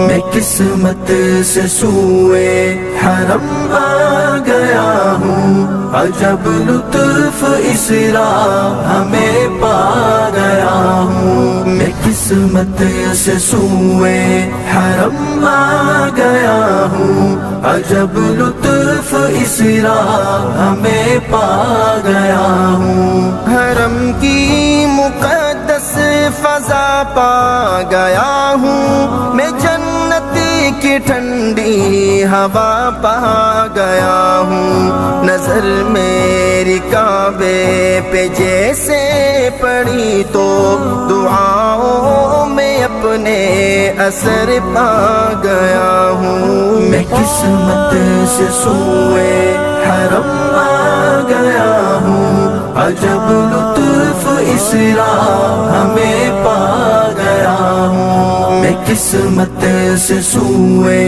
میں قسمت سے سوئے حرم آ گیا ہوں، عجب لطف اس راہ میں پا گیا ہوں۔ میں قسمت سے سوئے حرم آ گیا ہوں، عجب لطف اس راہ میں پا گیا ہوں۔ حرم کی مقدس فضا پا گیا ہوں، میں جنت کی ٹھنڈی ہوا پا گیا ہوں۔ نظر میری کعبے پہ جیسے پڑی تو دعاؤں میں اپنے اثر پا گیا ہوں۔ میں قسمت سے سوئے حرم آ گیا ہوں، عجب لطف اس راہ میں پا گیا ہوں۔ میں قسمت سے سوئے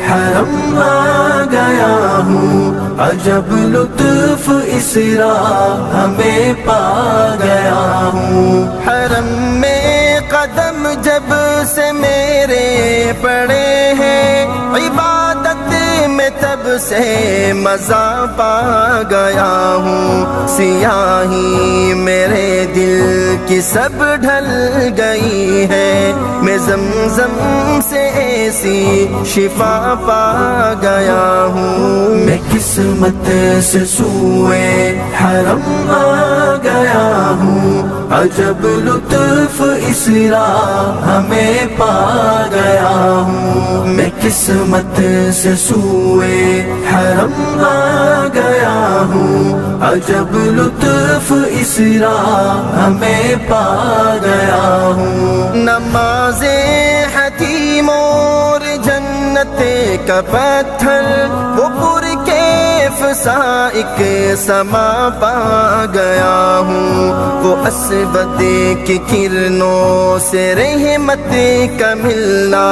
حرم آ گیا ہوں، عجب لطف اس راہ میں پا گیا ہوں۔ حرم میں قدم جب سے میرے پڑے ہیں، عبادت میں تب سے مزہ پا گیا ہوں۔ سیاہی میرے دل کی سب ڈھل گئی ہے، میں زمزم سے ایسی شفا پا گیا ہوں۔ میں قسمت سے سوئے حرم آ گیا ہوں، عجب لطف اس راہ میں پا گیا ہوں۔ میں قسمت سے سوئے حرم آ گیا ہوں، عجب لطف اس راہ میں پا گیا ہوں۔ نماز حتیم اور جنت کا پتھر، وہ پرکیف سا ایک سما پا گیا ہوں۔ وہ اسود کی کرنوں سے رحمت کا ملنا،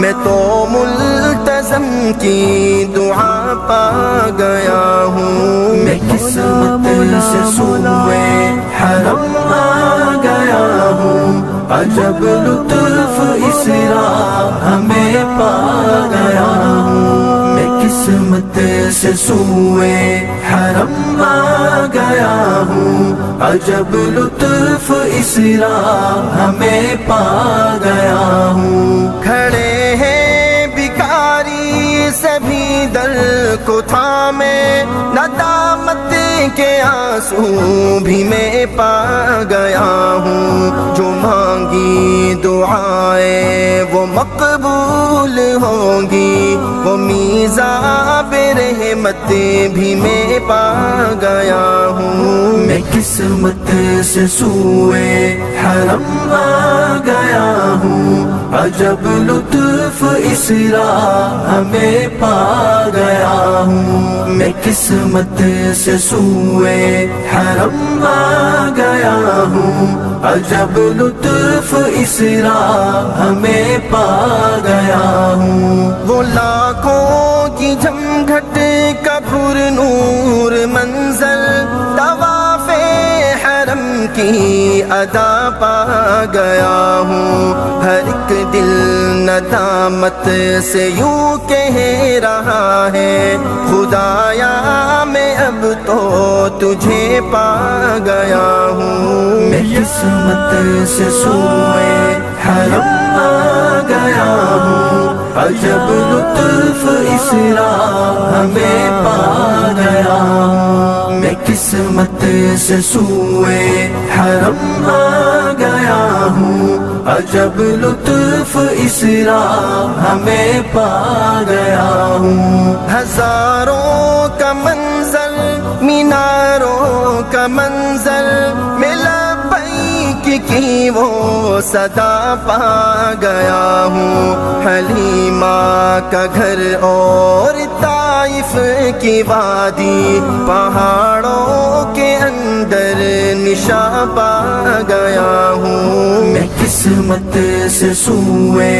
میں تو ملتزم کی دعا پا گیا ہوں۔ میں قسمت سے سوئے حرم آ گیا ہوں، عجب لطف اس راہ میں پا گیا ہوں۔ میں قسمت سے سوئے حرم آ گیا ہوں، عجب لطف اس راہ میں پا گیا ہوں۔ کھڑے ہیں بھکاری سبھی در کو تھامے، ندامت کے آنسو بھی میں پا گیا ہوں۔ جو مانگی دعائیں وہ مقبول ہوں گی، وہ میزاب رحمت بھی میں پا گیا ہوں۔ میں قسمت سے سوئے حرم آ گیا ہوں، عجب لطف اس راہ میں پا گیا ہوں۔ میں قسمت سے سوئے حرم آ گیا ہوں، عجب لطف اس راہ میں پا گیا ہوں۔ وہ لاکھوں کی جھمگھٹ کا پر نور منظر، طواف حرم کی ادا پا گیا ہوں۔ ہر ایک دل ندامت سے یوں کہہ رہا ہے، خدایا میں اب تو تجھے پا گیا ہوں۔ میں قسمت سے سوئے حرم آ گیا ہوں، عجب لطف اس راہ میں پا گیا ہوں۔ میں قسمت سے سوئے حرم آ گیا ہوں، عجب لطف اس راہ میں پا گیا ہوں۔ ہزاروں کا منظر، میناروں کا منظر، ملا کی وہ صدا پا گیا ہوں۔ حلیمہ کا گھر اور طائف کی وادی، پہاڑوں کے اندر نشاں پا گیا ہوں. میں قسمت سے سوئے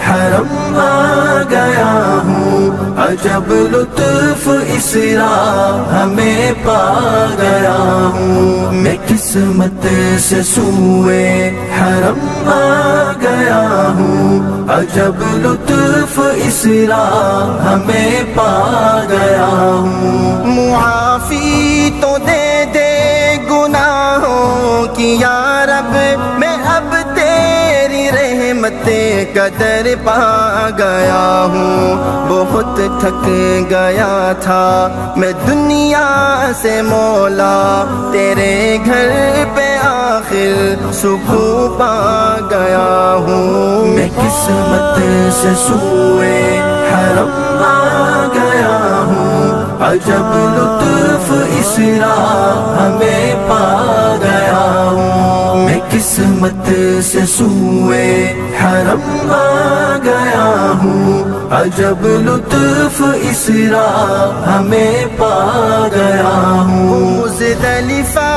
حرم آ گیا ہوں. عجب لطف اس راہ میں پا گیا ہوں. میں قسمت سے سوئے حرم آ گیا ہوں. عجب لطف اس راہ میں پا گیا ہوں. معافی تو دے دے گناہوں کی یا رب, میں اب تیری رحمت قدر پا گیا ہوں. بہت تھک گیا تھا میں دنیا سے مولا, تیرے گھر پہ آخر سکون پا گیا ہوں. میں قسمت سے سوئے حرم آ گیا ہوں. عجب لطف اس راہ میں پا گیا ہوں. میں قسمت سے سوئے حرم آ گیا ہوں. عجب لطف اس راہ میں پا گیا ہوں. مزدلفہ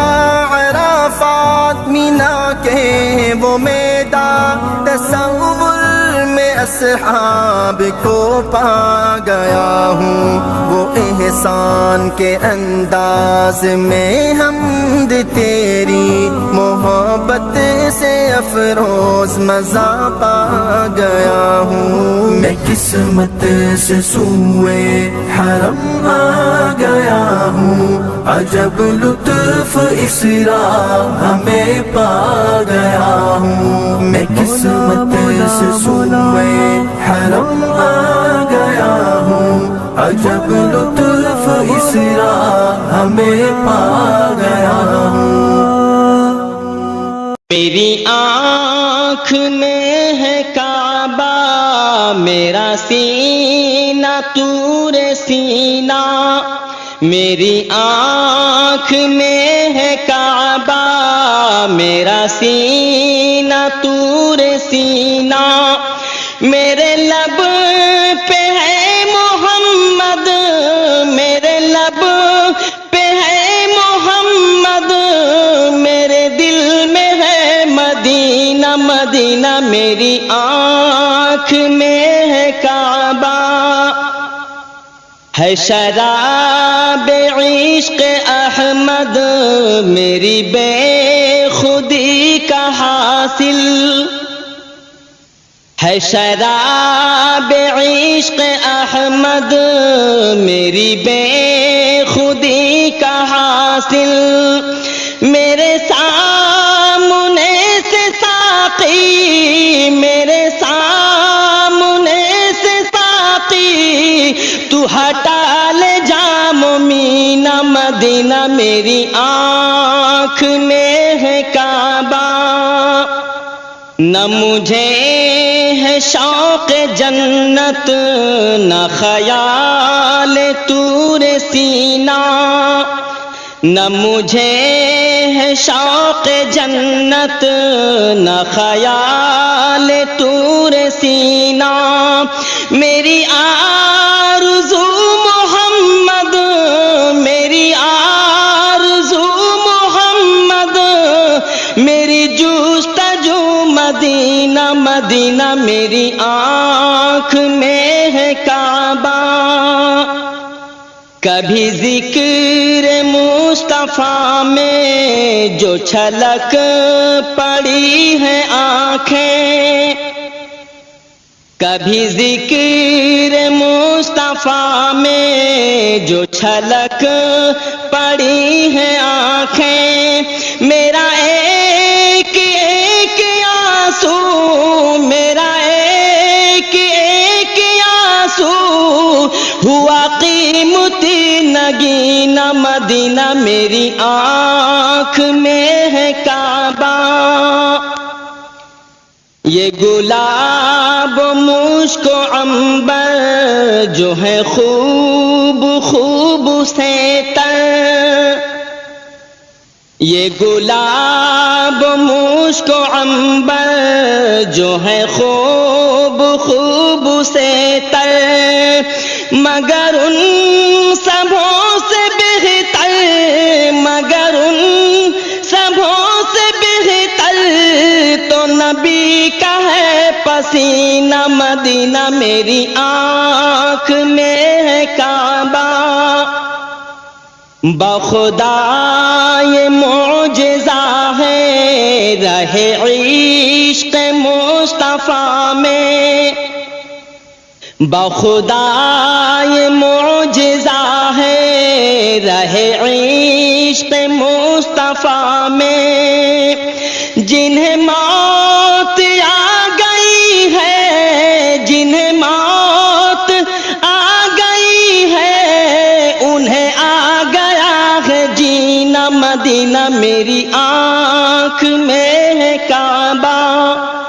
عرفات مینا کے وہ میدان, تصور میں اصحاب کو پا گیا ہوں. وہ احسان کے انداز میں حمد تیری محبت سے افروز مزہ پا گیا ہوں. میں قسمت سے سوئے حرم آ گیا ہوں. عجب لطف اس راہ میں پا گیا ہوں. میں قسمت سے سوئے حرم آ گیا ہوں. عجب لطف اس راہ میں پا گیا ہوں. میری آنکھ میں ہے کعبہ, میرا سینہ طور سینہ. میری آنکھ میں ہے کعبہ, میرا سینہ طور سینہ. میرے لب پہ ہے محمد, میرے لب پہ ہے محمد. میرے دل میں ہے مدینہ مدینہ. میری آنکھ میں ہے کعبہ, ہے شراب عشق احمد. میری بے خودی کا حاصل ہے شراب عشق احمد. میری بے خودی کا حاصل. میرے سامنے سے ساقی, میرے سامنے سے ساقی, تو ہٹا لے جام مینا مدینہ. میری آنکھ میں ہے کعبہ, نہ مجھے ہے شوق جنت, نہ خیال طور سینہ. نہ مجھے ہے شوق جنت, نہ خیال طور سینہ. میری آرزو محمد, میری آرزو محمد. میری جستجو مدینہ مدینہ. میری آنکھ میں ہے کعبہ, کبھی ذکر مصطفیٰ میں جو چھلک پڑی ہے آنکھیں. کبھی ذکر مصطفیٰ میں جو چھلک پڑی ہے آنکھیں. میرا ایک ایک آنسو, میرا ایک ایک آنسو ہوا قیمتی نگینہ مدینہ. میری آنکھ میں ہے کعبہ, یہ گلاب مشک و عنبر جو ہے خوب خوب سے تر. یہ گلاب مشک و عنبر جو ہے خوب خوب سے تر. مگر ان سبوں سے بہتر, مگر ان سبوں کا ہے پسینہ مدینہ میری آنکھ میں ہے کعبہ بخدا یہ معجزہ ہے رہے عشق مصطفیٰ میں بخدا یہ معجزہ ہے رہے عشق مصطفیٰ میں جنہیں موت آ گئی ہے جنہیں موت آ گئی ہے انہیں آ گیا ہے جینا مدینہ میری آنکھ میں ہے کعبہ